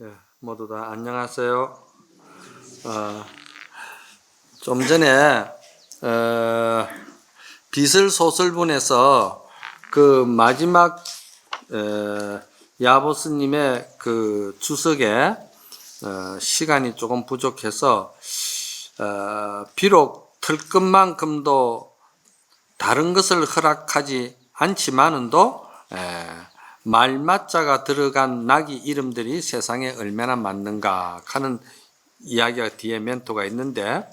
예, 모두 다 안녕하세요. 좀 전에 비설소설본에서 그 마지막 야보스님의 그 주석에 시간이 조금 부족해서 비록 틀 것만큼도 다른 것을 허락하지 않지만은도 말맞자가 들어간 낙이 이름들이 세상에 얼마나 많는가 하는 이야기가 뒤에 멘토가 있는데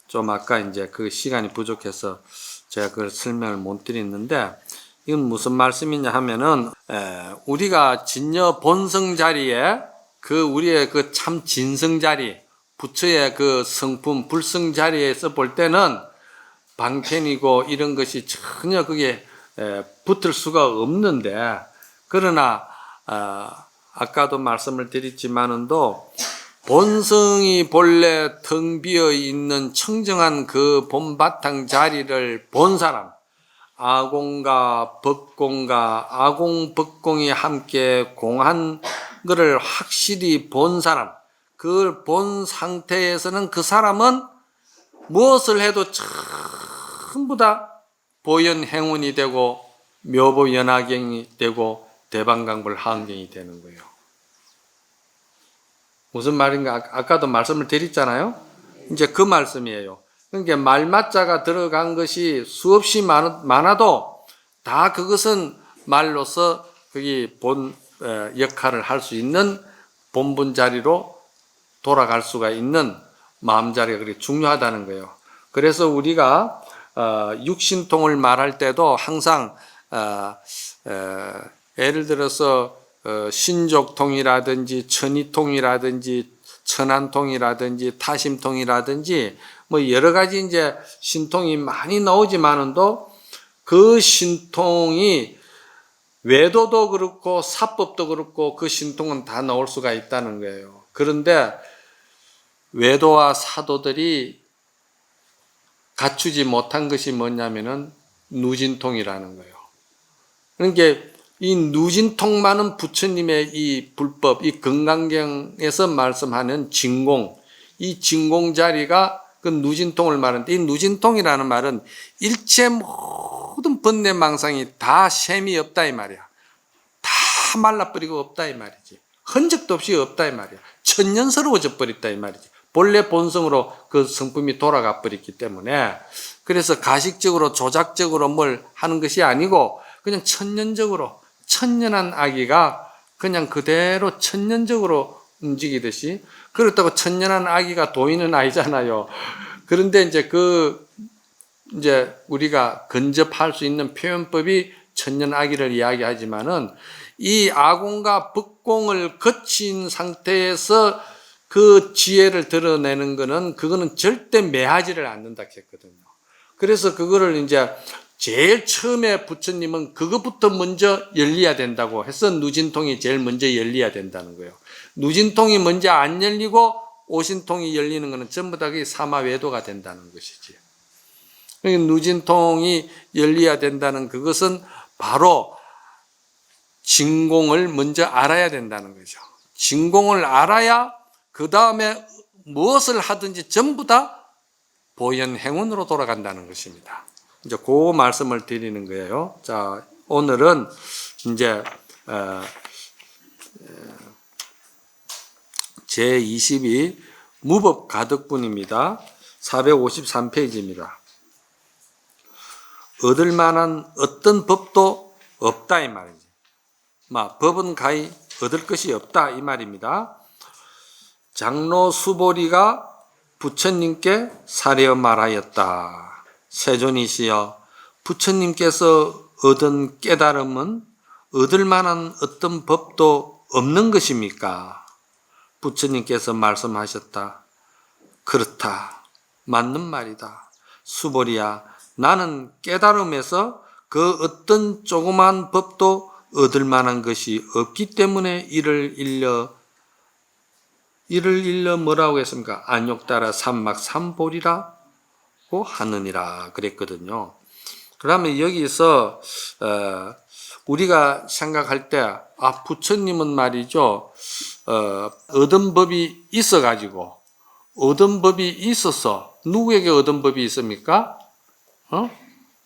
좀 아까 이제 그 시간이 부족해서 제가 그걸 설명을 못 드렸는데 이건 무슨 말씀이냐 하면은 우리가 진여 본성 자리에 그 우리의 그 참 진성 자리 부처의 그 성품 불성 자리에서 볼 때는 방편이고 이런 것이 전혀 그게 붙을 수가 없는데 그러나 아까도 말씀을 드렸지만은도 본성이 본래 텅 비어 있는 청정한 그 본바탕 자리를 본 사람 아공과 법공과 아공법공이 함께 공한 것을 확실히 본 사람 그걸 본 상태에서는 그 사람은 무엇을 해도 전부 다 보현행운이 되고 묘보연화경이 되고 대방강불하은경이 되는 거예요. 무슨 말인가 아까도 말씀을 드렸잖아요. 이제 그 말씀이에요. 그러니까 말맞자가 들어간 것이 수없이 많아도 다 그것은 말로서 거기 본 역할을 할 수 있는 본분 자리로 돌아갈 수가 있는 마음 자리가 그렇게 중요하다는 거예요. 그래서 우리가 육신통을 말할 때도 항상 예를 들어서 신족통이라든지 천이통이라든지 천안통이라든지 타심통이라든지 뭐 여러 가지 이제 신통이 많이 나오지만은도 그 신통이 외도도 그렇고 사법도 그렇고 그 신통은 다 나올 수가 있다는 거예요. 그런데 외도와 사도들이 갖추지 못한 것이 뭐냐면은 누진통이라는 거예요. 그러니까 이 누진통만은 부처님의 이 불법, 이 건강경에서 말씀하는 진공, 이 진공 자리가 그 누진통을 말하는데 이 누진통이라는 말은 일체 모든 번뇌망상이 다 셈이 없다 이 말이야. 다 말라버리고 없다 이 말이지. 흔적도 없이 없다 이 말이야. 천년스러워져 버렸다 이 말이지. 본래 본성으로 그 성품이 돌아가 버렸기 때문에 그래서 가식적으로 조작적으로 뭘 하는 것이 아니고 그냥 천년적으로 천년한 아기가 그냥 그대로 천년적으로 움직이듯이 그렇다고 천년한 아기가 도인은 아니잖아요. 그런데 이제 이제 우리가 근접할 수 있는 표현법이 천년 아기를 이야기하지만은 이 아공과 법공을 거친 상태에서 그 지혜를 드러내는 거는 그거는 절대 매하지를 않는다 했거든요. 그래서 그거를 이제 제일 처음에 부처님은 그것부터 먼저 열려야 된다고 해서 누진통이 제일 먼저 열려야 된다는 거예요. 누진통이 먼저 안 열리고 오신통이 열리는 것은 전부 다 사마외도가 된다는 것이지. 누진통이 열려야 된다는 그것은 바로 진공을 먼저 알아야 된다는 거죠. 진공을 알아야 그 다음에 무엇을 하든지 전부 다 보현행운으로 돌아간다는 것입니다. 이제 그 말씀을 드리는 거예요. 자, 오늘은 이제 제22 무법가득분입니다. 453페이지입니다. 얻을 만한 어떤 법도 없다 이 말이지. 법은 가히 얻을 것이 없다 이 말입니다. 장로 수보리가 부처님께 사려 말하였다. 세존이시여 부처님께서 얻은 깨달음은 얻을 만한 어떤 법도 없는 것입니까? 부처님께서 말씀하셨다. 그렇다. 맞는 말이다. 수보리야 나는 깨달음에서 그 어떤 조그만 법도 얻을 만한 것이 없기 때문에 이를 일러 뭐라고 했습니까? 안욕따라 삼막삼보리라고 하느니라 그랬거든요. 그러면 여기서 우리가 생각할 때, 부처님은 말이죠, 얻은 법이 있어가지고, 얻은 법이 있어서, 누구에게 얻은 법이 있습니까?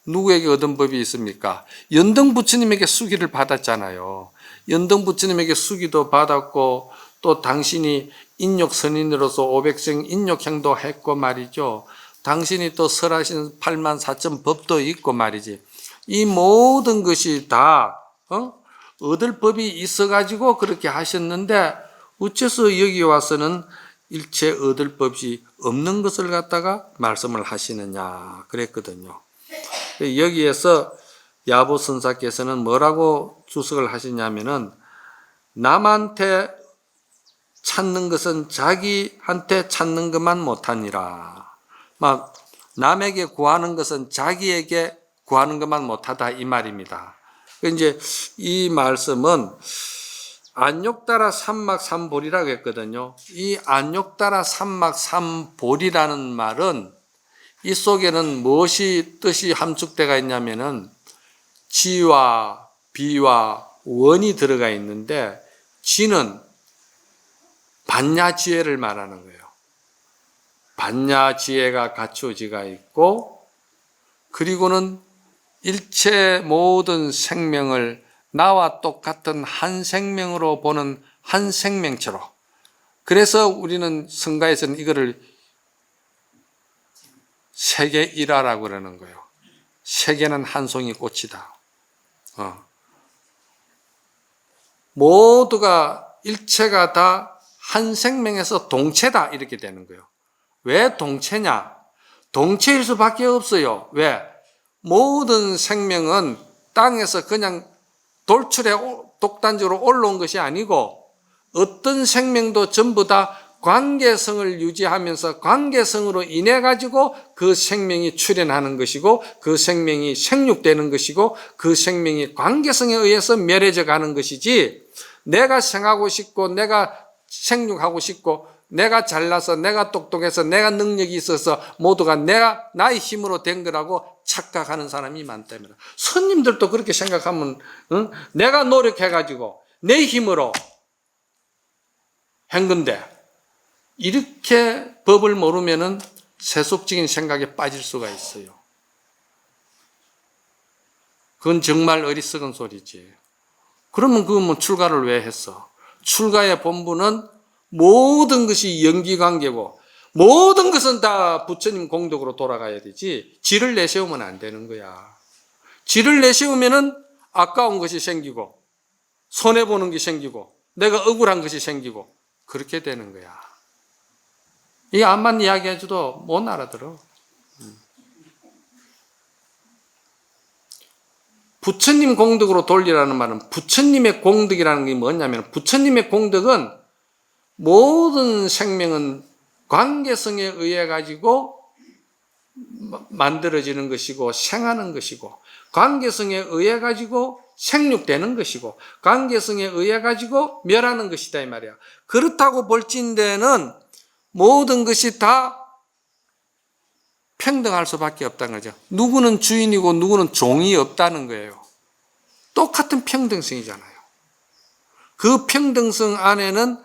누구에게 얻은 법이 있습니까? 연등 부처님에게 수기를 받았잖아요. 연등 부처님에게 수기도 받았고, 또 당신이 인욕 선인으로서 500생 인욕행도 했고 말이죠. 당신이 또 설하신 84,000 법도 있고 말이지. 이 모든 것이 다 얻을 법이 있어가지고 그렇게 하셨는데 어째서 여기 와서는 일체 얻을 법이 없는 것을 갖다가 말씀을 하시느냐 그랬거든요. 여기에서 야보선사께서는 뭐라고 주석을 하시냐면은 남한테 찾는 것은 자기한테 찾는 것만 못하니라. 막 남에게 구하는 것은 자기에게 구하는 것만 못하다 이 말입니다. 이제 이 말씀은 안욕따라 삼막삼볼이라고 했거든요. 이 안욕따라 삼막삼볼이라는 말은 이 속에는 무엇이 뜻이 함축되어 있냐면은 지와 비와 원이 들어가 있는데 지는 반야지혜를 말하는 거예요. 반야지혜가 갖춰지가 있고 그리고는 일체 모든 생명을 나와 똑같은 한 생명으로 보는 한 생명체로. 그래서 우리는 성가에서는 이거를 세계일화라고 그러는 거예요. 세계는 한 송이 꽃이다. 모두가 일체가 다 한 생명에서 동체다 이렇게 되는 거예요. 왜 동체냐? 동체일 수밖에 없어요. 왜? 모든 생명은 땅에서 그냥 돌출해 독단적으로 올라온 것이 아니고 어떤 생명도 전부 다 관계성을 유지하면서 관계성으로 인해 가지고 그 생명이 출현하는 것이고 그 생명이 생육되는 것이고 그 생명이 관계성에 의해서 멸해져 가는 것이지 내가 생하고 싶고 내가 생육하고 싶고 내가 잘나서 내가 똑똑해서 내가 능력이 있어서 모두가 나의 힘으로 된 거라고 착각하는 사람이 많답니다. 스님들도 그렇게 생각하면 내가 노력해가지고 내 힘으로 한 건데 이렇게 법을 모르면은 세속적인 생각에 빠질 수가 있어요. 그건 정말 어리석은 소리지. 그러면 그건 출가를 왜 했어? 출가의 본분은 모든 것이 연기관계고 모든 것은 다 부처님 공덕으로 돌아가야 되지 지를 내세우면 안 되는 거야. 지를 내세우면은 아까운 것이 생기고 손해보는 게 생기고 내가 억울한 것이 생기고 그렇게 되는 거야. 이 암만 이야기해줘도 못 알아들어. 부처님 공덕으로 돌리라는 말은 부처님의 공덕이라는 게 뭐냐면 부처님의 공덕은 모든 생명은 관계성에 의해 가지고 만들어지는 것이고 생하는 것이고 관계성에 의해 가지고 생육되는 것이고 관계성에 의해 가지고 멸하는 것이다 이 말이야. 그렇다고 볼진대는 모든 것이 다 평등할 수밖에 없다는 거죠. 누구는 주인이고 누구는 종이 없다는 거예요. 똑같은 평등성이잖아요. 그 평등성 안에는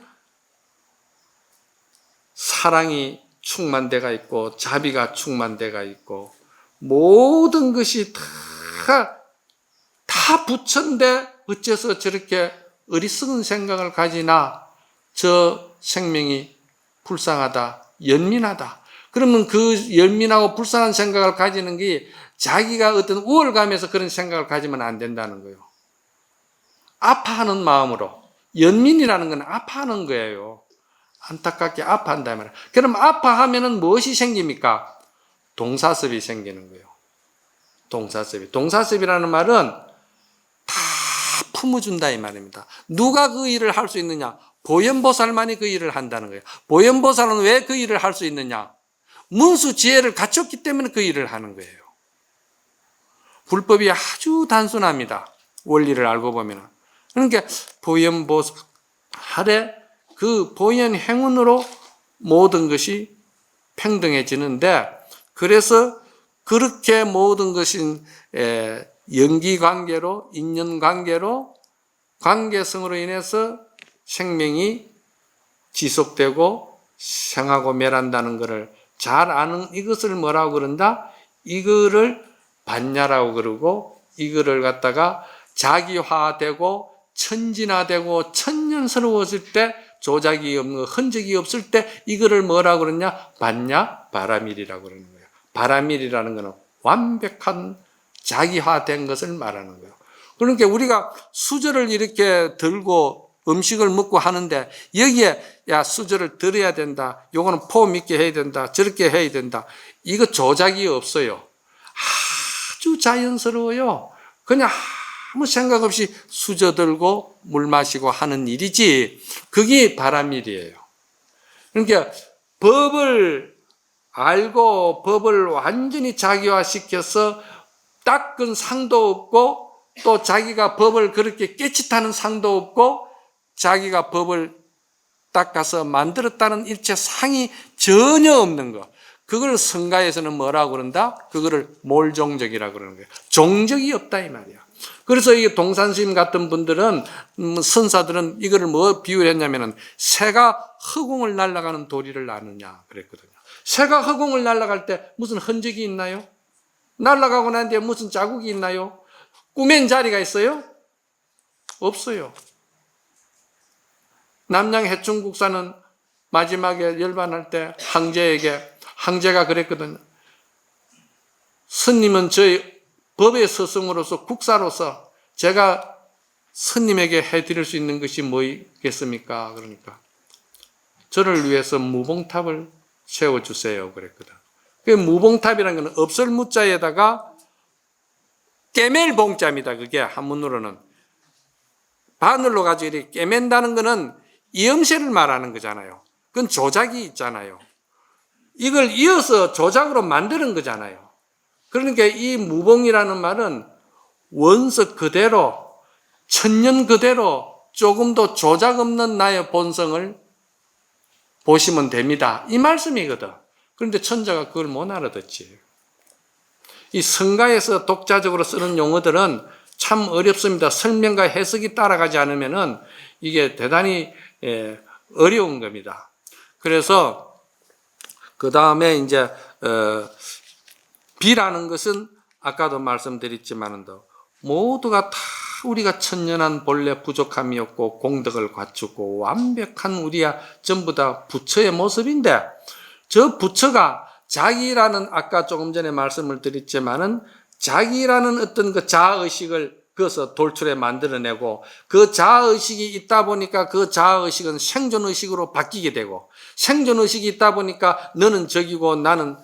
사랑이 충만되가 있고 자비가 충만되가 있고 모든 것이 다 부처인데 어째서 저렇게 어리석은 생각을 가지나 저 생명이 불쌍하다, 연민하다. 그러면 그 연민하고 불쌍한 생각을 가지는 게 자기가 어떤 우월감에서 그런 생각을 가지면 안 된다는 거예요. 아파하는 마음으로. 연민이라는 건 아파하는 거예요. 안타깝게 아파한다 말이야. 그럼 아파하면은 무엇이 생깁니까? 동사섭이 생기는 거예요. 동사섭이. 동사섭이라는 말은 다 품어준다 이 말입니다. 누가 그 일을 할 수 있느냐? 보현보살만이 그 일을 한다는 거예요. 보현보살은 왜 그 일을 할 수 있느냐? 문수 지혜를 갖췄기 때문에 그 일을 하는 거예요. 불법이 아주 단순합니다. 원리를 알고 보면. 그러니까 보현보살의 그 보현 행운으로 모든 것이 평등해지는데 그래서 그렇게 모든 것이 연기관계로, 인연관계로, 관계성으로 인해서 생명이 지속되고 생하고 멸한다는 것을 잘 아는 이것을 뭐라고 그런다? 이거를 반야라고 그러고, 이거를 갖다가 자기화되고 천진화되고 천년스러워질 때, 조작이 없는 흔적이 없을 때 이거를 뭐라고 그러냐? 반야 바라밀이라고 그러는 거예요. 바라밀이라는 것은 완벽한 자기화된 것을 말하는 거예요. 그러니까 우리가 수저를 이렇게 들고 음식을 먹고 하는데 여기에 야 수저를 들어야 된다, 요거는 폼 있게 해야 된다, 저렇게 해야 된다, 이거 조작이 없어요. 아주 자연스러워요. 그냥 아무 생각 없이 수저 들고 물 마시고 하는 일이지, 그게 바라밀이에요. 그러니까 법을 알고 법을 완전히 자기화시켜서 닦은 상도 없고, 또 자기가 법을 그렇게 깨끗하는 상도 없고, 자기가 법을 닦아서 만들었다는 일체 상이 전혀 없는 것, 그걸 성가에서는 뭐라고 그런다? 그거를 몰종적이라고 그러는 거예요. 종적이 없다 이 말이야. 그래서 이 동산스님 같은 분들은, 선사들은 이거를 뭐 비유를 했냐면은 새가 허공을 날아가는 도리를 아느냐 그랬거든요. 새가 허공을 날아갈 때 무슨 흔적이 있나요? 날아가고 난 뒤에 무슨 자국이 있나요? 꾸맨 자리가 있어요? 없어요. 남양 해충국사는 마지막에 열반할 때 황제가 그랬거든요. 스님은 저희 법의 스승으로서 국사로서 제가 스님에게 해드릴 수 있는 것이 뭐겠습니까? 그러니까 저를 위해서 무봉탑을 세워주세요 그랬거든. 그 무봉탑이라는 것은 없을 무자에다가 깨맬 봉자입니다. 그게 한문으로는 바늘로 가지고 이렇게 깨맨다는 것은 이음새를 말하는 거잖아요. 그건 조작이 있잖아요. 이걸 이어서 조작으로 만드는 거잖아요. 그러니까 이 무봉이라는 말은 원석 그대로, 천년 그대로 조금도 조작 없는 나의 본성을 보시면 됩니다, 이 말씀이거든. 그런데 천자가 그걸 못 알아듣지. 이 성가에서 독자적으로 쓰는 용어들은 참 어렵습니다. 설명과 해석이 따라가지 않으면은 이게 대단히 어려운 겁니다. 그래서 그 다음에 이제 비라는 것은 아까도 말씀드렸지만도 모두가 다 우리가 천연한 본래 부족함이었고 공덕을 갖추고 완벽한 우리야 전부 다 부처의 모습인데, 저 부처가 자기라는, 아까 조금 전에 말씀을 드렸지만은 자기라는 어떤 그 자아의식을 그것을 돌출해 만들어내고, 그 자아의식이 있다 보니까 그 자아의식은 생존의식으로 바뀌게 되고, 생존의식이 있다 보니까 너는 적이고 나는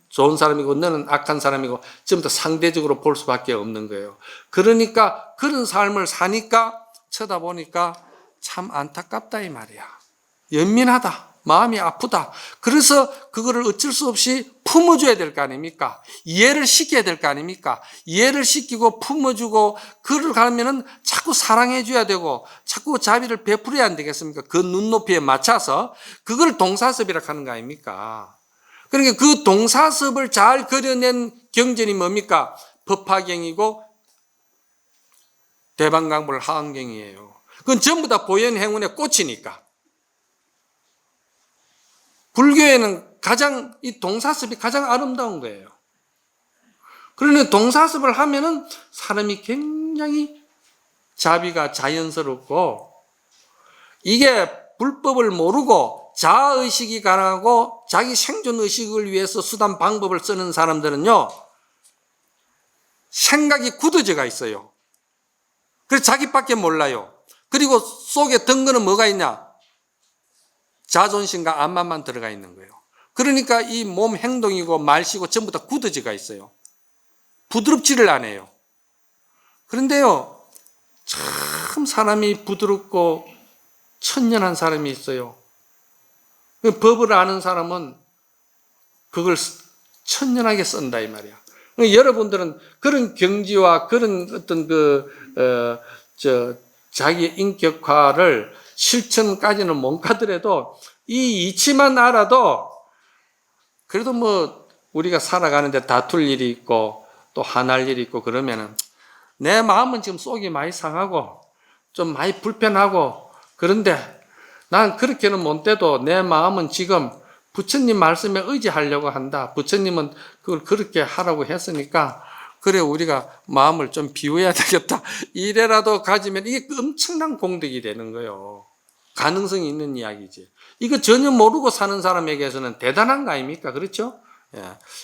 좋은 사람이고 너는 악한 사람이고 전부 다 상대적으로 볼 수밖에 없는 거예요. 그러니까 그런 삶을 사니까 쳐다보니까 참 안타깝다 이 말이야. 연민하다, 마음이 아프다. 그래서 그거를 어쩔 수 없이 품어줘야 될 거 아닙니까? 이해를 시켜야 될 거 아닙니까? 이해를 시키고 품어주고 그를 가면은 자꾸 사랑해줘야 되고 자꾸 자비를 베풀어야 안 되겠습니까? 그 눈높이에 맞춰서 그걸 동사섭이라고 하는 거 아닙니까? 그러니까 그 동사섭을 잘 그려낸 경전이 뭡니까? 법화경이고 대방강불 하안경이에요. 그건 전부 다 보현행운의 꽃이니까. 불교에는 가장 이 동사섭이 가장 아름다운 거예요. 그러니 동사섭을 하면은 사람이 굉장히 자비가 자연스럽고, 이게 불법을 모르고 자아의식이 강하고 자기 생존의식을 위해서 수단 방법을 쓰는 사람들은요, 생각이 굳어져가 있어요. 그래서 자기밖에 몰라요. 그리고 속에 든 거는 뭐가 있냐? 자존심과 암만만 들어가 있는 거예요. 그러니까 이 몸 행동이고 말씨고 전부 다 굳어져가 있어요. 부드럽지를 않아요. 그런데요, 참 사람이 부드럽고 천연한 사람이 있어요. 법을 아는 사람은 그걸 천연하게 쓴다 이 말이야. 여러분들은 그런 경지와 그런 어떤 자기의 인격화를 실천까지는 못 가더라도 이 이치만 알아도 그래도 뭐 우리가 살아가는데 다툴 일이 있고 또 화날 일이 있고 그러면은 내 마음은 지금 속이 많이 상하고 좀 많이 불편하고 그런데 난 그렇게는 못 돼도 내 마음은 지금 부처님 말씀에 의지하려고 한다. 부처님은 그걸 그렇게 하라고 했으니까 그래 우리가 마음을 좀 비워야 되겠다. 이래라도 가지면 이게 엄청난 공덕이 되는 거예요. 가능성이 있는 이야기지. 이거 전혀 모르고 사는 사람에게서는 대단한 거 아닙니까? 그렇죠? 예.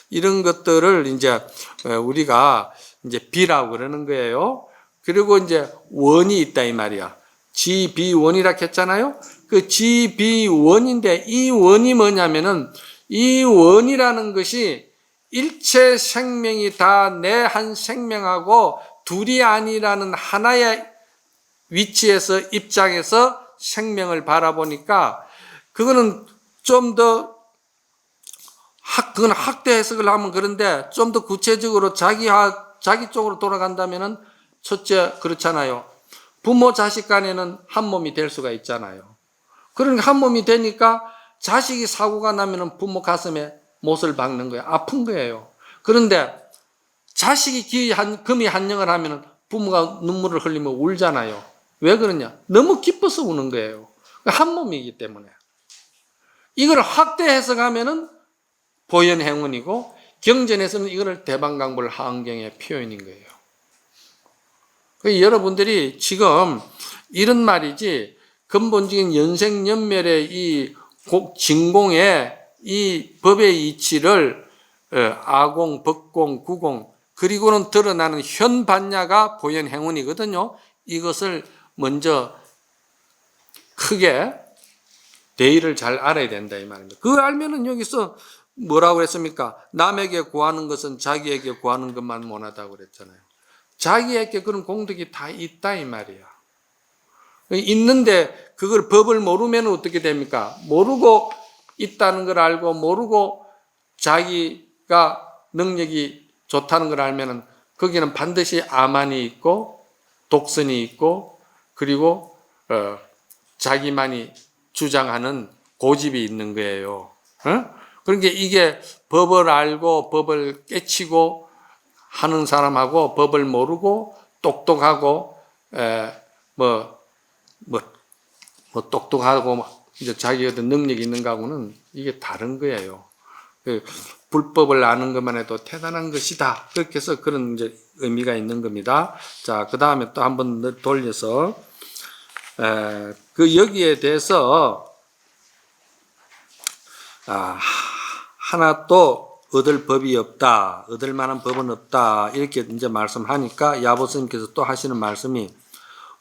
이런 것들을 이제 우리가 이제 비라고 그러는 거예요. 그리고 이제 원이 있다 이 말이야. 지비원이라 했잖아요. 그 지비원인데 이 원이 뭐냐면은 이 원이라는 것이 일체 생명이 다 내 한 생명하고 둘이 아니라는 하나의 위치에서 입장에서 생명을 바라보니까 그거는 좀 더 그건 학대 해석을 하면 그런데 좀 더 구체적으로 자기 쪽으로 돌아간다면은 첫째 그렇잖아요. 부모 자식 간에는 한 몸이 될 수가 있잖아요. 그러니까 한 몸이 되니까 자식이 사고가 나면은 부모 가슴에 못을 박는 거예요. 아픈 거예요. 그런데 자식이 금이 한영을 하면은 부모가 눈물을 흘리면 울잖아요. 왜 그러냐? 너무 기뻐서 우는 거예요. 한 몸이기 때문에. 이걸 확대 해석하면은 보현행운이고 경전에서는 이거를 대방강불 하은경의 표현인 거예요. 여러분들이 지금 이런 말이지 근본적인 연생연멸의 이 진공의 이 법의 이치를 아공, 법공, 구공 그리고는 드러나는 현반야가 보현행운이거든요. 이것을 먼저 크게 대의를 잘 알아야 된다 이 말입니다. 그거 알면은 여기서 뭐라고 그랬습니까? 남에게 구하는 것은 자기에게 구하는 것만 못하다고 그랬잖아요. 자기에게 그런 공덕이 다 있다 이 말이야. 있는데 그걸 법을 모르면 어떻게 됩니까? 모르고 있다는 걸 알고 모르고 자기가 능력이 좋다는 걸 알면은 거기는 반드시 아만이 있고 독선이 있고 그리고 자기만이 주장하는 고집이 있는 거예요. 그러니까 이게 법을 알고 법을 깨치고 하는 사람하고 법을 모르고 똑똑하고 똑똑하고 이제 자기 어떤 능력이 있는 거하고는 이게 다른 거예요. 불법을 아는 것만 해도 대단한 것이다. 그렇게 해서 그런 이제 의미가 있는 겁니다. 자, 그 다음에 또 한번 돌려서 그 여기에 대해서 하나 또 얻을 법이 없다. 얻을 만한 법은 없다. 이렇게 이제 말씀하니까 야보스님께서 또 하시는 말씀이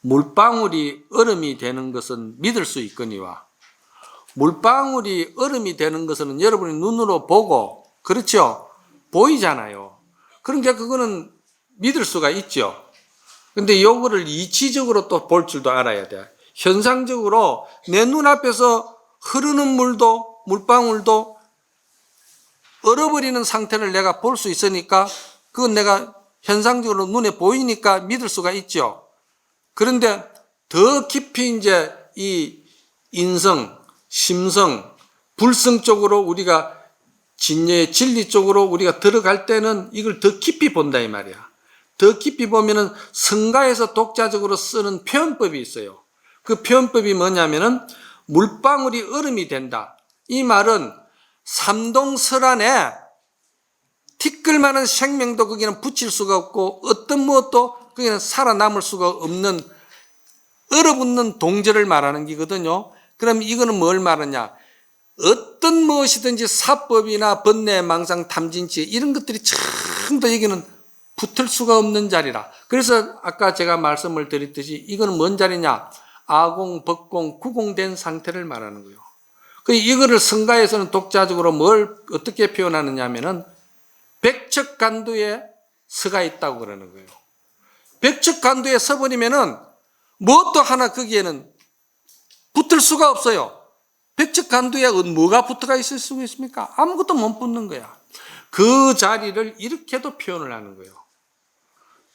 물방울이 얼음이 되는 것은 믿을 수 있거니와 물방울이 얼음이 되는 것은 여러분이 눈으로 보고 그렇죠? 보이잖아요. 그러니까 그거는 믿을 수가 있죠. 근데 요거를 이치적으로 또 볼 줄도 알아야 돼. 현상적으로 내 눈앞에서 흐르는 물방울도 얼어버리는 상태를 내가 볼 수 있으니까 그건 내가 현상적으로 눈에 보이니까 믿을 수가 있죠. 그런데 더 깊이 이제 이 인성, 심성, 불성 쪽으로 우리가 진리의 진리 쪽으로 우리가 들어갈 때는 이걸 더 깊이 본다 이 말이야. 더 깊이 보면은 성가에서 독자적으로 쓰는 표현법이 있어요. 그 표현법이 뭐냐면은 물방울이 얼음이 된다. 이 말은 삼동설안에 티끌만한 생명도 거기는 붙일 수가 없고 어떤 무엇도 거기는 살아남을 수가 없는 얼어붙는 동절을 말하는 기거든요. 그럼 이거는 뭘 말하냐? 어떤 무엇이든지 사법이나 번뇌, 망상, 탐진치 이런 것들이 전부 여기는 붙을 수가 없는 자리라. 그래서 아까 제가 말씀을 드렸듯이 이거는 뭔 자리냐? 아공, 법공, 구공된 상태를 말하는 거예요. 이거를 성가에서는 독자적으로 뭘 어떻게 표현하느냐 하면은 백척간두에 서가 있다고 그러는 거예요. 백척간두에 서버리면은 무엇도 하나 거기에는 붙을 수가 없어요. 백척간두에 뭐가 붙어가 있을 수가 있습니까? 아무것도 못 붙는 거야. 그 자리를 이렇게도 표현을 하는 거예요.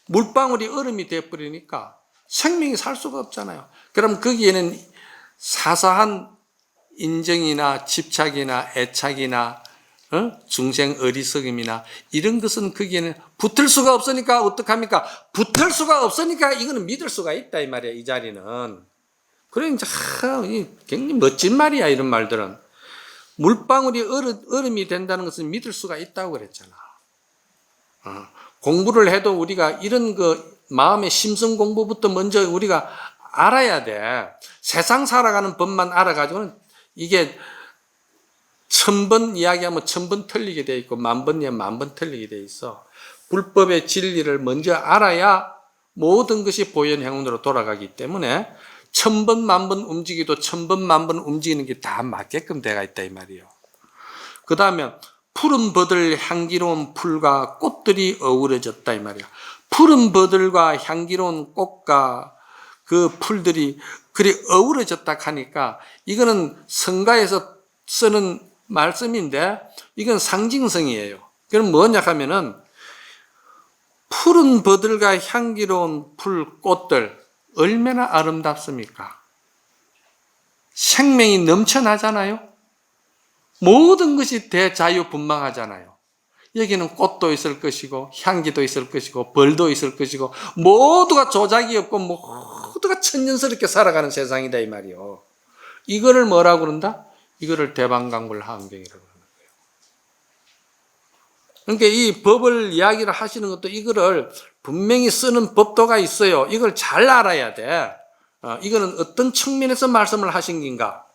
물방울이 얼음이 되어버리니까 생명이 살 수가 없잖아요. 그럼 거기에는 사사한 인정이나 집착이나 애착이나 중생 어리석음이나 이런 것은 거기에는 붙을 수가 없으니까 어떡합니까? 붙을 수가 없으니까 이거는 믿을 수가 있다 이 말이야. 이 자리는. 그래 이제 굉장히 멋진 말이야 이런 말들은. 물방울이 얼음이 된다는 것은 믿을 수가 있다고 그랬잖아. 공부를 해도 우리가 이런 마음의 심성 공부부터 먼저 우리가 알아야 돼. 세상 살아가는 법만 알아가지고는 이게 1000번 이야기하면 1000번 틀리게 돼 있고 10,000번 이야기하면 10,000번 틀리게 돼 있어. 불법의 진리를 먼저 알아야 모든 것이 보현행운으로 돌아가기 때문에 1000번 10,000번 움직이도 1000번 10,000번 움직이는 게 다 맞게끔 돼가 있다 이 말이에요. 그 다음에 푸른 버들 향기로운 풀과 꽃들이 어우러졌다 이 말이야. 푸른 버들과 향기로운 꽃과 그 풀들이 그리 어우러졌다 하니까 이거는 성가에서 쓰는 말씀인데 이건 상징성이에요. 그럼 뭐냐 하면은 푸른 버들과 향기로운 풀, 꽃들 얼마나 아름답습니까? 생명이 넘쳐나잖아요. 모든 것이 대자유분방하잖아요. 여기는 꽃도 있을 것이고 향기도 있을 것이고 벌도 있을 것이고 모두가 조작이 없고 모두가 천연스럽게 살아가는 세상이다 이 말이요. 이거를 뭐라고 그런다? 이거를 대방강불 하은경이라고 하는 거예요. 그러니까 이 법을 이야기를 하시는 것도 이거를 분명히 쓰는 법도가 있어요. 이걸 잘 알아야 돼. 이거는 어떤 측면에서 말씀을 하신 건가?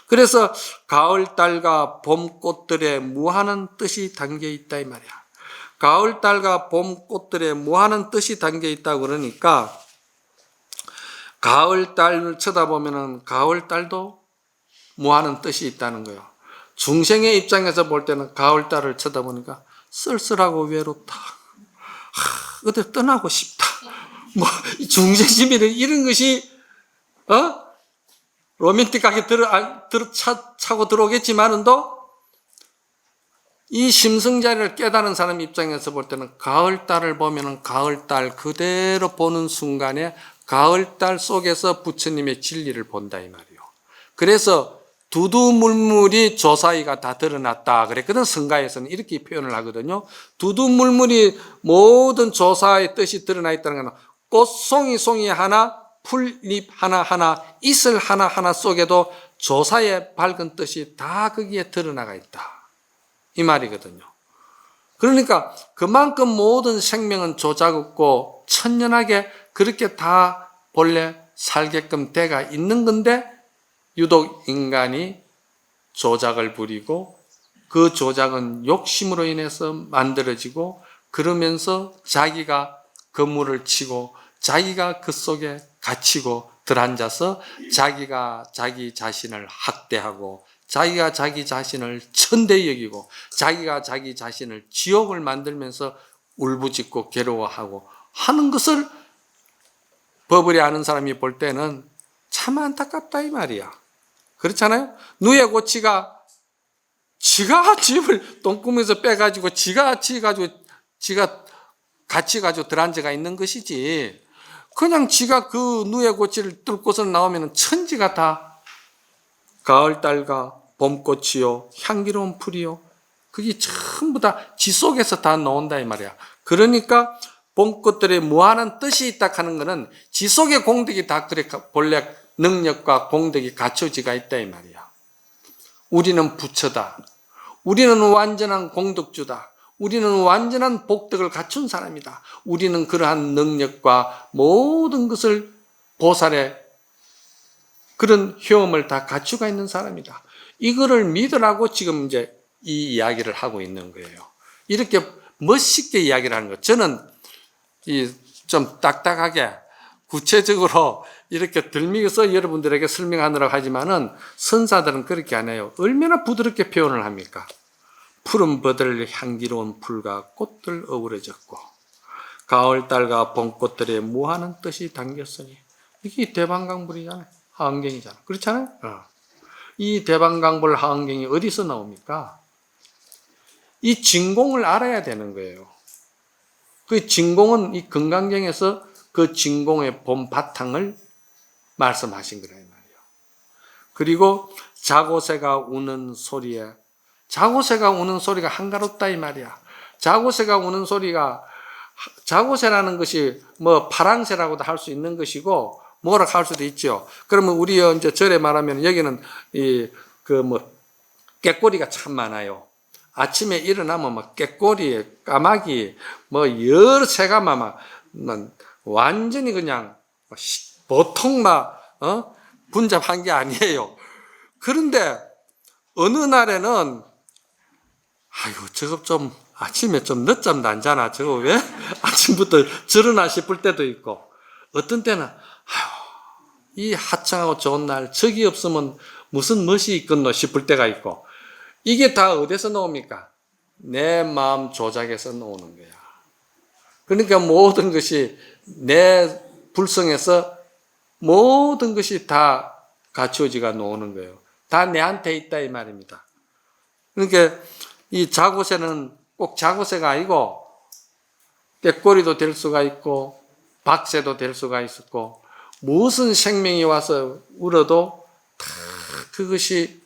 그래서 가을달과 봄꽃들의 무한한 뜻이 담겨 있다 이 말이야. 가을달과 봄꽃들의 무한한 뜻이 담겨 있다고 그러니까 가을달을 쳐다보면은 가을달도 무한한 뜻이 있다는 거예요. 중생의 입장에서 볼 때는 가을달을 쳐다보니까 쓸쓸하고 외롭다. 어디 떠나고 싶다. 중생심이는 이런 것이 로맨틱하게 차고 들어오겠지만은도 이 심성자리를 깨달은 사람 입장에서 볼 때는 가을달을 보면은 가을달 그대로 보는 순간에 가을달 속에서 부처님의 진리를 본다 이 말이에요. 그래서 두두물물이 조사이가 다 드러났다 그랬거든. 성가에서는 이렇게 표현을 하거든요. 두두물물이 모든 조사의 뜻이 드러나 있다는 건 꽃송이 하나, 풀잎 하나하나, 이슬 하나하나 속에도 조사의 밝은 뜻이 다 거기에 드러나가 있다 이 말이거든요. 그러니까 그만큼 모든 생명은 조작 없고 천연하게 그렇게 다 본래 살게끔 돼가 있는 건데 유독 인간이 조작을 부리고 그 조작은 욕심으로 인해서 만들어지고 그러면서 자기가 그물을 치고 자기가 그 속에 갇히고 들어앉아서 자기가 자기 자신을 학대하고 자기가 자기 자신을 천대 여기고 자기가 자기 자신을 지옥을 만들면서 울부짖고 괴로워하고 하는 것을 법을 아는 사람이 볼 때는 참 안타깝다 이 말이야. 그렇잖아요? 누에 고치가 지가 집을 똥구멍에서 빼가지고 지가 갇혀가지고 들어앉아가 있는 것이지 그냥 지가 그 누에 고치를 뚫고서 나오면 천지가 다 가을달과 봄꽃이요 향기로운 풀이요 그게 전부 다 지 속에서 다 나온다 이 말이야. 그러니까 봄꽃들의 무한한 뜻이 있다 하는 것은 지 속의 공덕이 다 그래 본래 능력과 공덕이 갖춰지가 있다 이 말이야. 우리는 부처다. 우리는 완전한 공덕주다. 우리는 완전한 복덕을 갖춘 사람이다. 우리는 그러한 능력과 모든 것을 보살의 그런 효험을 다 갖추고 있는 사람이다. 이거를 믿으라고 지금 이제 이 이야기를 하고 있는 거예요. 이렇게 멋있게 이야기를 하는 거. 저는 좀 딱딱하게 구체적으로 이렇게 들미서 여러분들에게 설명하느라고 하지만은 선사들은 그렇게 안 해요. 얼마나 부드럽게 표현을 합니까? 푸른 버들 향기로운 풀과 꽃들 어우러졌고 가을달과 봄꽃들의 무한한 뜻이 담겼으니 이게 대방강불이잖아요. 하은경이잖아. 그렇잖아요? 이 대방강불 하은경이 어디서 나옵니까? 이 진공을 알아야 되는 거예요. 그 진공은 이 금강경에서 그 진공의 본 바탕을 말씀하신 거란 말이에요. 그리고 자고새가 우는 소리에 자고새가 우는 소리가 한가롭다 이 말이야. 자고새가 우는 소리가, 자고새라는 것이 뭐 파랑새라고도 할 수 있는 것이고 뭐라 할 수도 있죠. 그러면 우리 이제 절에 말하면 여기는 깨꼬리가 참 많아요. 아침에 일어나면 막 깨꼬리, 까마귀, 뭐 여러 새가 막 완전히 그냥 보통 분잡한 게 아니에요. 그런데 어느 날에는 아이고 저거 좀 아침에 좀 늦잠도 안 자나 저거 왜 아침부터 저러나 싶을 때도 있고, 어떤 때는 이 화창하고 좋은 날 저기 없으면 무슨 멋이 있겠노 싶을 때가 있고, 이게 다 어디서 나옵니까? 내 마음 조작에서 나오는 거야. 그러니까 모든 것이 내 불성에서 모든 것이 다 갖추어지가 나오는 거예요. 다 내한테 있다 이 말입니다. 그러니까 이 자고새는 꼭 자고새가 아니고 깨꼬리도 될 수가 있고 박새도 될 수가 있었고, 무슨 생명이 와서 울어도 다 그것이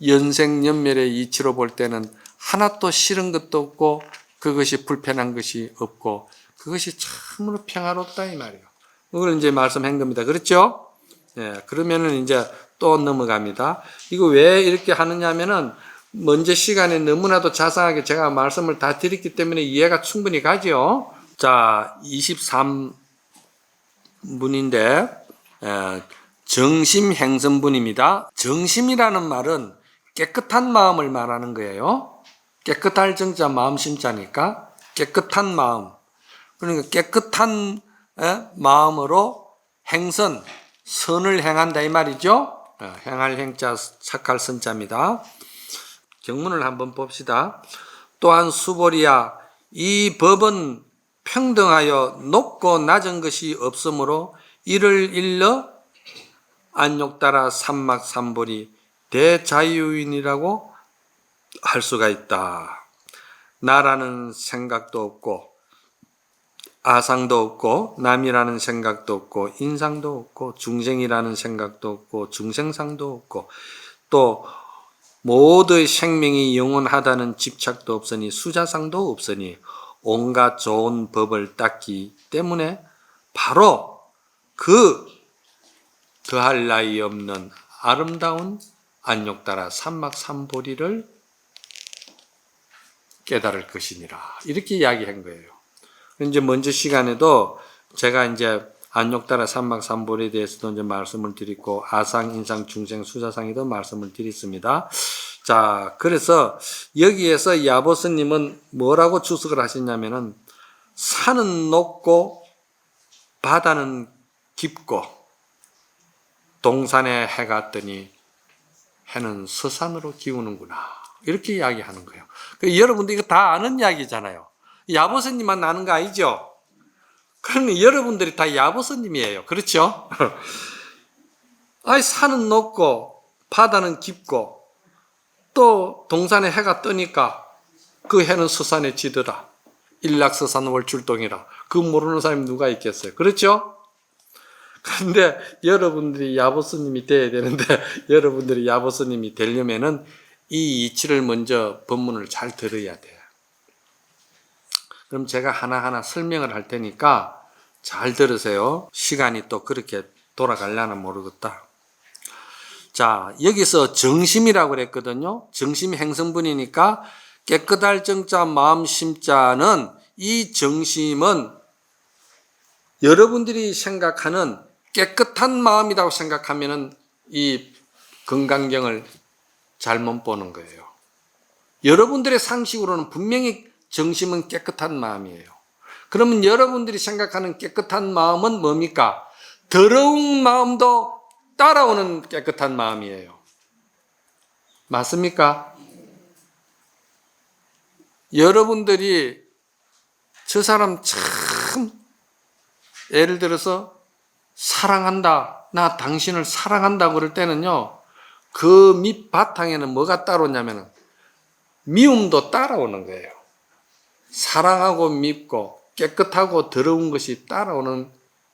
연생연멸의 이치로 볼 때는 하나도 싫은 것도 없고 그것이 불편한 것이 없고 그것이 참으로 평화롭다 이 말이에요. 그걸 이제 말씀한 겁니다. 그렇죠? 예, 그러면은 이제 또 넘어갑니다. 이거 왜 이렇게 하느냐 하면은 먼저 시간에 너무나도 자상하게 제가 말씀을 다 드렸기 때문에 이해가 충분히 가죠. 자, 23분인데 정심행선분입니다. 정심이라는 말은 깨끗한 마음을 말하는 거예요. 깨끗할 정자 마음 심자니까 깨끗한 마음. 그러니까 깨끗한 마음으로 행선, 선을 행한다 이 말이죠. 행할 행자 착할 선자입니다. 경문을 한번 봅시다. 또한 수보리야, 이 법은 평등하여 높고 낮은 것이 없으므로 이를 일러 안욕따라 삼막삼보리 대자유인이라고 할 수가 있다. 나라는 생각도 없고 아상도 없고 남이라는 생각도 없고 인상도 없고 중생이라는 생각도 없고 중생상도 없고 또 모두의 생명이 영원하다는 집착도 없으니 수자상도 없으니 온갖 좋은 법을 닦기 때문에 바로 그 더할 나위 없는 아름다운 안욕따라 삼막삼보리를 깨달을 것이니라. 이렇게 이야기한 거예요. 이제 먼저 시간에도 제가 이제 안욕따라 삼막삼보리에 대해서도 이제 말씀을 드리고 아상, 인상, 중생, 수자상에도 말씀을 드렸습니다. 자, 그래서 여기에서 야보스님은 뭐라고 주석을 하셨냐면은 산은 높고 바다는 깊고 동산에 해가 뜨니 해는 서산으로 기우는구나. 이렇게 이야기하는 거예요. 여러분들 이거 다 아는 이야기잖아요. 야보스님만 아는 거 아니죠? 그러면 여러분들이 다 야보스님이에요. 그렇죠? 아니, 산은 높고 바다는 깊고 또 동산에 해가 뜨니까 그 해는 서산에 지더라. 일락서산월출동이라. 그 모르는 사람이 누가 있겠어요? 그렇죠? 그런데 여러분들이 야보스님이 돼야 되는데 여러분들이 야보스님이 되려면은 이 이치를 먼저 법문을 잘 들어야 돼요. 그럼 제가 하나하나 설명을 할 테니까 잘 들으세요. 시간이 또 그렇게 돌아가려나 모르겠다. 자, 여기서 정심이라고 그랬거든요. 정심이 행성분이니까 깨끗할 정자 마음 심자는, 이 정심은 여러분들이 생각하는 깨끗한 마음이라고 생각하면은 이 건강경을 잘못 보는 거예요. 여러분들의 상식으로는 분명히 정심은 깨끗한 마음이에요. 그러면 여러분들이 생각하는 깨끗한 마음은 뭡니까? 더러운 마음도 따라오는 깨끗한 마음이에요. 맞습니까? 여러분들이 저 사람 참, 예를 들어서 사랑한다, 나 당신을 사랑한다 그럴 때는요, 그 밑바탕에는 뭐가 따라오냐면 미움도 따라오는 거예요. 사랑하고 밉고 깨끗하고 더러운 것이 따라오는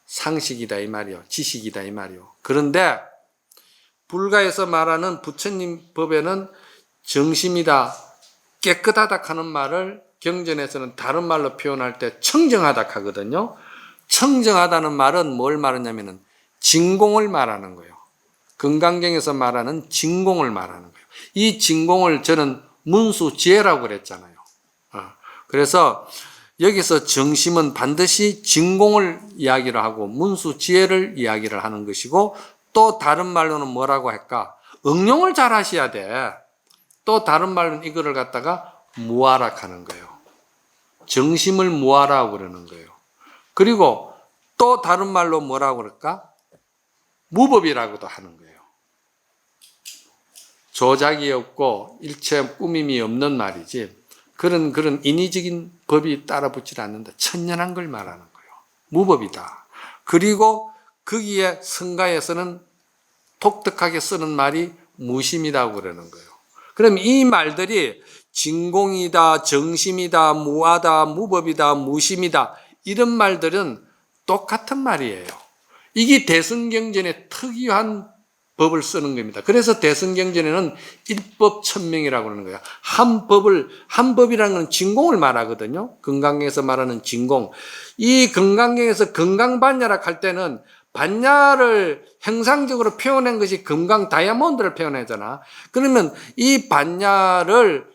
상식이다 이 말이요, 지식이다 이 말이요. 그런데 불가에서 말하는 부처님 법에는 정심이다, 깨끗하다 하는 말을 경전에서는 다른 말로 표현할 때 청정하다 하거든요. 청정하다는 말은 뭘 말하냐면은 진공을 말하는 거예요. 건강경에서 말하는 진공을 말하는 거예요. 이 진공을 저는 문수지혜라고 그랬잖아요. 그래서 여기서 정심은 반드시 진공을 이야기를 하고 문수지혜를 이야기를 하는 것이고, 또 다른 말로는 뭐라고 할까? 응용을 잘 하셔야 돼. 또 다른 말로는 이거를 갖다가 무아라 하는 거예요. 정심을 무아라고 그러는 거예요. 그리고 또 다른 말로 뭐라고 그럴까? 무법이라고도 하는 거예요. 조작이 없고 일체 꾸밈이 없는 말이지, 그런 인위적인 법이 따라붙지 않는다. 천연한 걸 말하는 거예요. 무법이다. 그리고 거기에 성가에서는 독특하게 쓰는 말이 무심이라고 그러는 거예요. 그럼 이 말들이 진공이다, 정심이다, 무아다, 무법이다, 무심이다, 이런 말들은 똑같은 말이에요. 이게 대승경전의 특유한 법을 쓰는 겁니다. 그래서 대승경전에는 일법천명이라고 그러는 거예요. 한 법이라는 건 진공을 말하거든요. 건강경에서 말하는 진공. 이 건강경에서 건강반야락 할 때는 반야를 형상적으로 표현한 것이 금강 다이아몬드를 표현하잖아. 그러면 이 반야를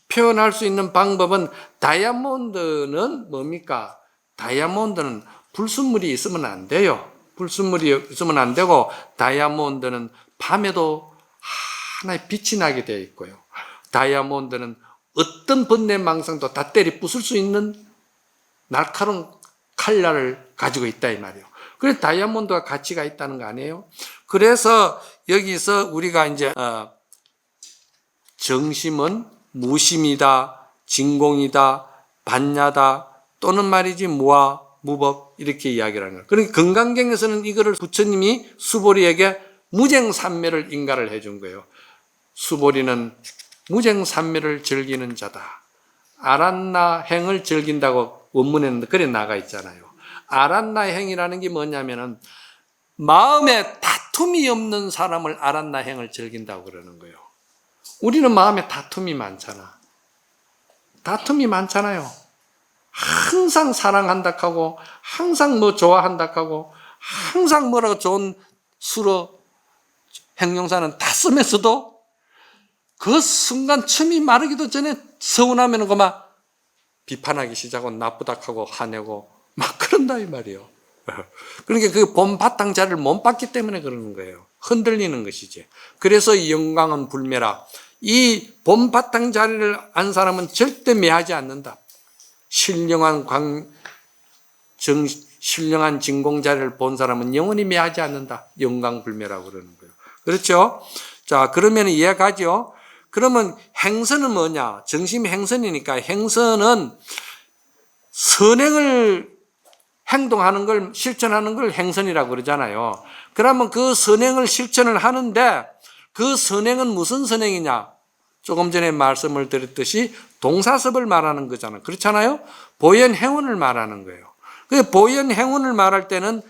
표현할 수 있는 방법은, 다이아몬드는 뭡니까? 다이아몬드는 불순물이 있으면 안 돼요. 불순물이 있으면 안 되고, 다이아몬드는 밤에도 하나의 빛이 나게 되어 있고요. 다이아몬드는 어떤 번뇌망상도 다 때리 부술 수 있는 날카로운 칼날을 가지고 있다 이 말이에요. 그래서 다이아몬드가 가치가 있다는 거 아니에요? 그래서 여기서 우리가 이제 정심은 무심이다, 진공이다, 반야다, 또는 말이지 무아, 무법, 이렇게 이야기를 하는 거예요. 그러니까 건강경에서는 이거를 부처님이 수보리에게 무쟁산매를 인가를 해준 거예요. 수보리는 무쟁산매를 즐기는 자다. 아란나 행을 즐긴다고 원문에는 그래 나가 있잖아요. 아란나 행이라는 게 뭐냐면은 마음에 다툼이 없는 사람을 아란나 행을 즐긴다고 그러는 거예요. 우리는 마음에 다툼이 많잖아. 다툼이 많잖아요. 항상 사랑한다 하고, 항상 뭐 좋아한다 하고, 항상 뭐라고 좋은 수로 형용사는 다 쓰면서도 그 순간 춤이 마르기도 전에 서운하면 그만 비판하기 시작하고 나쁘다 하고 화내고 막 그런다 이 말이에요. 그러니까 그 본 바탕자를 못 봤기 때문에 그러는 거예요. 흔들리는 것이지. 그래서 이 영광은 불매라. 이 본 바탕자리를 안 사람은 절대 매하지 않는다. 신령한 진공자리를 본 사람은 영원히 매하지 않는다. 영광불매라고 그러는 거예요. 그렇죠? 자, 그러면 이해가죠? 그러면 행선은 뭐냐? 정심이 행선이니까, 행선은 선행을 행동하는 걸, 실천하는 걸 행선이라고 그러잖아요. 그러면 그 선행을 실천을 하는데, 그 선행은 무슨 선행이냐? 조금 전에 말씀을 드렸듯이 동사섭을 말하는 거잖아요. 그렇잖아요? 보현행운을 말하는 거예요. 그 보현행운을 말할 때는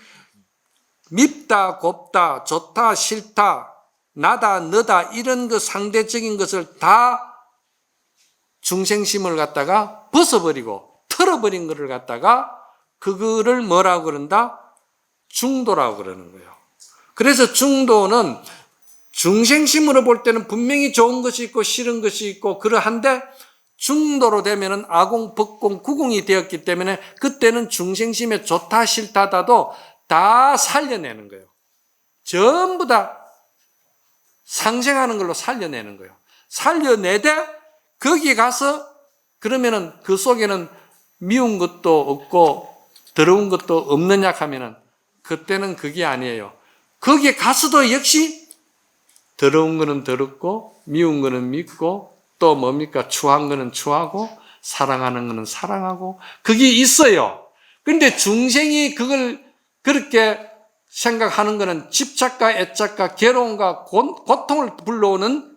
밉다, 곱다, 좋다, 싫다, 나다, 너다, 이런 그 상대적인 것을 다 중생심을 갖다가 벗어버리고 털어버린 것을 갖다가 그거를 뭐라고 그런다? 중도라고 그러는 거예요. 그래서 중도는 중생심으로 볼 때는 분명히 좋은 것이 있고 싫은 것이 있고 그러한데, 중도로 되면은 아공, 법공, 구공이 되었기 때문에 그때는 중생심의 좋다 싫다다도 다 살려내는 거예요. 전부 다 상생하는 걸로 살려내는 거예요. 살려내되 거기에 가서 그러면은 그 속에는 미운 것도 없고 더러운 것도 없느냐 하면은 그때는 그게 아니에요. 거기에 가서도 역시 더러운 거는 더럽고 미운 거는 밉고 또 뭡니까? 추한 거는 추하고 사랑하는 거는 사랑하고 그게 있어요. 그런데 중생이 그걸 그렇게 생각하는 거는 집착과 애착과 괴로움과 고통을 불러오는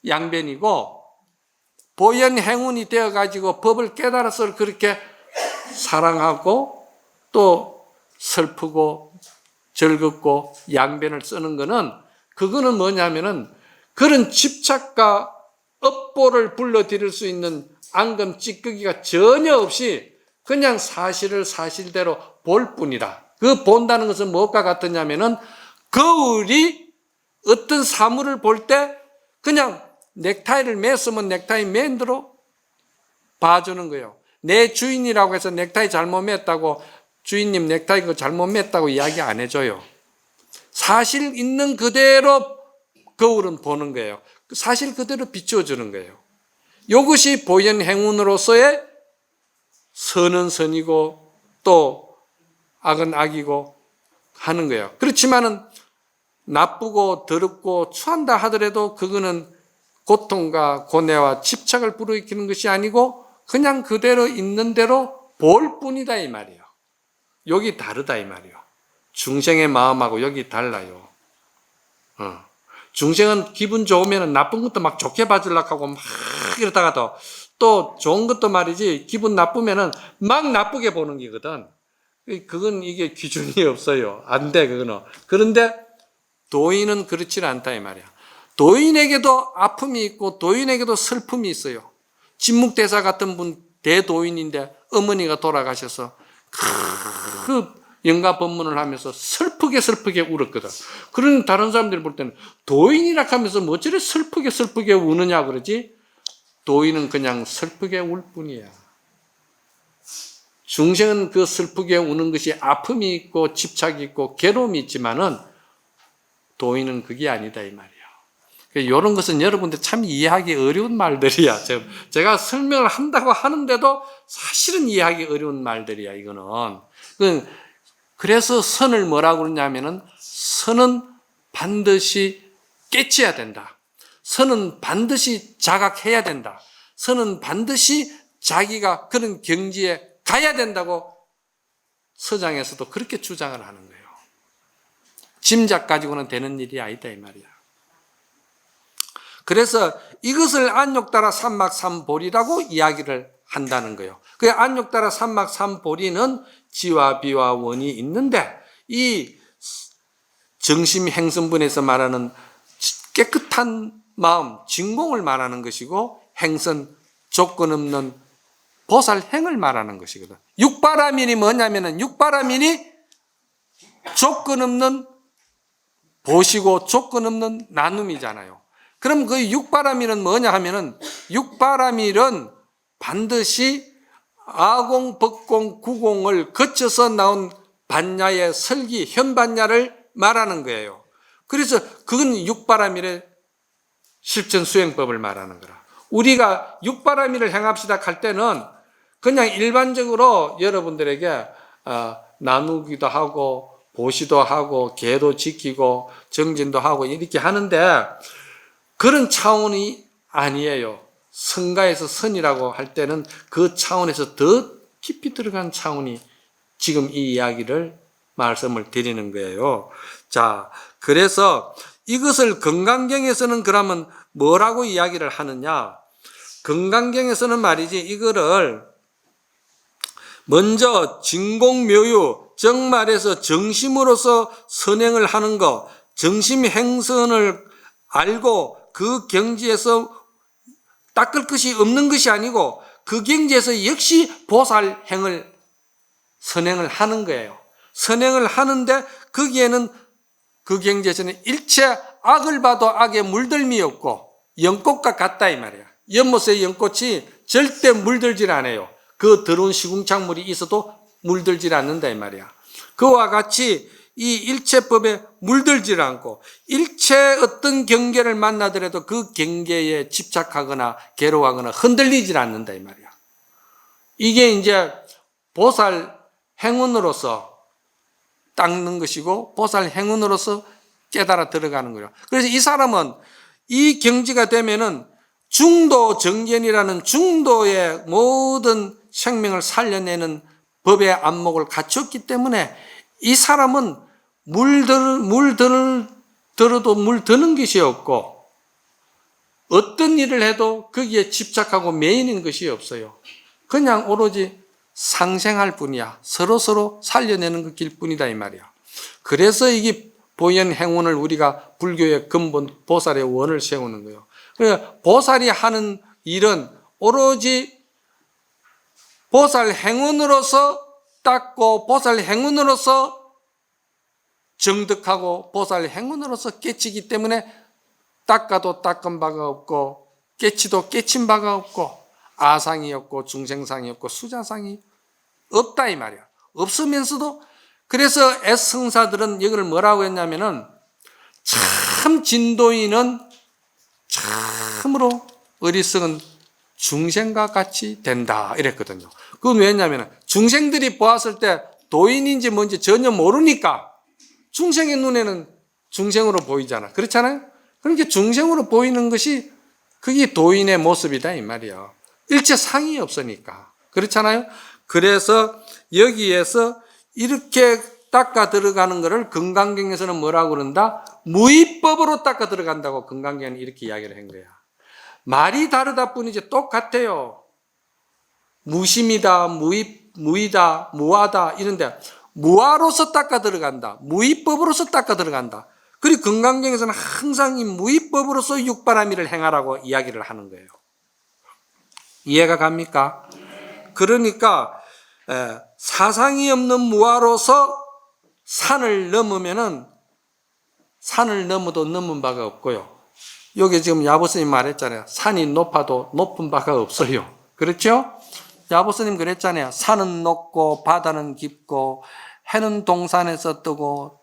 양변이고, 보현행운이 되어가지고 법을 깨달아서 그렇게 사랑하고 또 슬프고 즐겁고 양변을 쓰는 거는, 그거는 뭐냐면은 그런 집착과 업보를 불러들일 수 있는 앙금 찌꺼기가 전혀 없이 그냥 사실을 사실대로 볼 뿐이다. 그 본다는 것은 무엇과 같으냐면은 거울이 어떤 사물을 볼 때 그냥 넥타이를 맸으면 넥타이 맨 대로 봐주는 거예요. 내 주인이라고 해서 넥타이 잘못 맸다고 주인님 넥타이 그거 잘못 맸다고 이야기 안 해줘요. 사실 있는 그대로 거울은 보는 거예요. 사실 그대로 비추어주는 거예요. 이것이 보현 행운으로서의 선은 선이고 또 악은 악이고 하는 거예요. 그렇지만은 나쁘고 더럽고 추한다 하더라도 그거는 고통과 고뇌와 집착을 불러일으키는 것이 아니고 그냥 그대로 있는 대로 볼 뿐이다 이 말이에요. 여기 다르다 이 말이에요. 중생의 마음하고 여기 달라요. 중생은 기분 좋으면 나쁜 것도 막 좋게 봐주려고 하고 막 이러다가도 또 좋은 것도 말이지 기분 나쁘면은 막 나쁘게 보는 거거든. 그건 이게 기준이 없어요. 안 돼, 그거는. 그런데 도인은 그렇지 않다 이 말이야. 도인에게도 아픔이 있고 도인에게도 슬픔이 있어요. 진묵대사 같은 분 대도인인데 어머니가 돌아가셔서 그 영가 법문을 하면서 슬프게 울었거든. 그런 다른 사람들이 볼 때는 도인이라 하면서 뭐 저래 슬프게 우느냐 그러지? 도인은 그냥 슬프게 울 뿐이야. 중생은 그 슬프게 우는 것이 아픔이 있고 집착이 있고 괴로움이 있지만은 도인은 그게 아니다 이 말이야. 이런 것은 여러분들 참 이해하기 어려운 말들이야. 제가 설명을 한다고 하는데도 사실은 이해하기 어려운 말들이야, 이거는. 그래서 선을 뭐라고 그러냐면은 선은 반드시 깨쳐야 된다. 선은 반드시 자각해야 된다. 선은 반드시 자기가 그런 경지에 가야 된다고 서장에서도 그렇게 주장을 하는 거예요. 짐작 가지고는 되는 일이 아니다 이 말이야. 그래서 이것을 안욕따라 삼막삼보리라고 이야기를 한다는 거예요. 그 안욕따라 삼막삼보리는 지와 비와 원이 있는데 이 정심행선분에서 말하는 깨끗한 마음, 진공을 말하는 것이고 행선, 조건 없는 보살행을 말하는 것이거든. 육바라밀이 뭐냐면은 육바라밀이 조건 없는 보시고 조건 없는 나눔이잖아요. 그럼 그 육바라밀은 뭐냐 하면은 육바라밀은 반드시 아공, 법공, 구공을 거쳐서 나온 반야의 설기, 현반야를 말하는 거예요. 그래서 그건 육바라밀의 실천 수행법을 말하는 거라. 우리가 육바라밀을 행합시다 할 때는 그냥 일반적으로 여러분들에게 나누기도 하고 보시도 하고 계도 지키고 정진도 하고 이렇게 하는데 그런 차원이 아니에요. 성가에서 선이라고 할 때는 그 차원에서 더 깊이 들어간 차원이 지금 이 이야기를 말씀을 드리는 거예요. 자, 그래서 이것을 건강경에서는 그러면 뭐라고 이야기를 하느냐? 건강경에서는 말이지 이거를 먼저 진공묘유, 정말에서 정심으로서 선행을 하는 것, 정심행선을 알고 그 경지에서 닦을 것이 없는 것이 아니고 그 경지에서 역시 보살행을 선행을 하는 거예요. 선행을 하는데 거기에는 그 경지에서는 일체 악을 봐도 악에 물들미 없고 연꽃과 같다 이 말이야. 연못의 연꽃이 절대 물들질 않아요. 그 더러운 시궁창물이 있어도 물들질 않는다 이 말이야. 그와 같이 이 일체법에 물들질 않고 일체 어떤 경계를 만나더라도 그 경계에 집착하거나 괴로워하거나 흔들리질 않는다 이 말이야. 이게 이제 보살 행운으로서 닦는 것이고 보살 행운으로서 깨달아 들어가는 거예요. 그래서 이 사람은 이 경지가 되면은 중도 정견이라는 중도의 모든 생명을 살려내는 법의 안목을 갖췄기 때문에 이 사람은 들어도 물 드는 것이 없고 어떤 일을 해도 거기에 집착하고 매이는 것이 없어요. 그냥 오로지 상생할 뿐이야. 서로 살려내는 길 뿐이다 이 말이야. 그래서 이게 보현 행운을 우리가 불교의 근본 보살의 원을 세우는 거예요. 보살이 하는 일은 오로지 보살 행운으로서 닦고 보살 행운으로서 정득하고 보살 행운으로서 깨치기 때문에 닦아도 닦은 바가 없고 깨치도 깨친 바가 없고 아상이 없고 중생상이 없고 수자상이 없다 이 말이야. 없으면서도 그래서 애성사들은 여기를 뭐라고 했냐면은 참 진도인은 참으로 어리석은 중생과 같이 된다 이랬거든요. 그건 왜냐면 중생들이 보았을 때 도인인지 뭔지 전혀 모르니까 중생의 눈에는 중생으로 보이잖아. 그렇잖아요? 그러니까 중생으로 보이는 것이 그게 도인의 모습이다 이 말이야. 일체 상이 없으니까. 그렇잖아요? 그래서 여기에서 이렇게 닦아 들어가는 것을 금강경에서는 뭐라고 그런다? 무위법으로 닦아 들어간다고 금강경은 이렇게 이야기를 한 거야. 말이 다르다 뿐이지 똑같아요. 무심이다, 무의다, 무하다 이런데 무아로서 닦아 들어간다. 무위법으로서 닦아 들어간다. 그리고 금강경에서는 항상 이 무위법으로서 육바라밀을 행하라고 이야기를 하는 거예요. 이해가 갑니까? 그러니까 사상이 없는 무아로서 산을 넘으면은 산을 넘어도 넘은 바가 없고요. 여기 지금 야보스님 말했잖아요. 산이 높아도 높은 바가 없어요. 그렇죠? 야보스님 그랬잖아요. 산은 높고 바다는 깊고 해는 동산에서 뜨고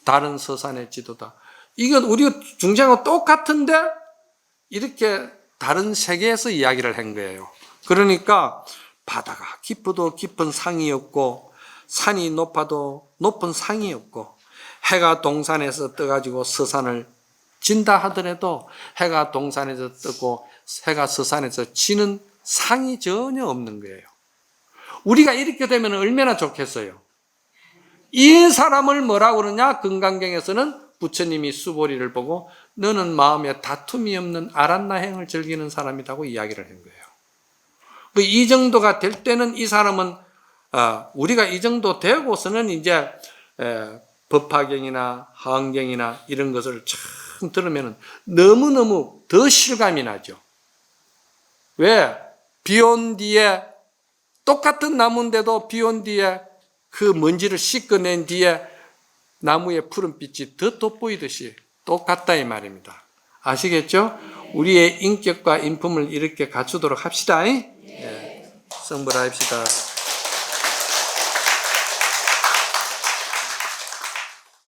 달은 서산에 지도다. 이건 우리가 중생하고 똑같은데 이렇게 다른 세계에서 이야기를 한 거예요. 그러니까 바다가 깊어도 깊은 상이 없고 산이 높아도 높은 상이 없고 해가 동산에서 떠가지고 서산을 진다 하더라도 해가 동산에서 뜨고 해가 서산에서 지는 상이 전혀 없는 거예요. 우리가 이렇게 되면 얼마나 좋겠어요. 이 사람을 뭐라고 그러냐? 금강경에서는 부처님이 수보리를 보고 너는 마음에 다툼이 없는 아란나행을 즐기는 사람이라고 이야기를 한 거예요. 이 정도가 될 때는 이 사람은 우리가 이 정도 되고서는 이제 법화경이나 하원경이나 이런 것을 참 들으면 너무너무 더 실감이 나죠. 왜? 비 온 뒤에 똑같은 나무인데도 비 온 뒤에 그 먼지를 씻어낸 뒤에 나무의 푸른빛이 더 돋보이듯이 똑같다 이 말입니다. 아시겠죠? 우리의 인격과 인품을 이렇게 갖추도록 합시다. 네. 성불합시다.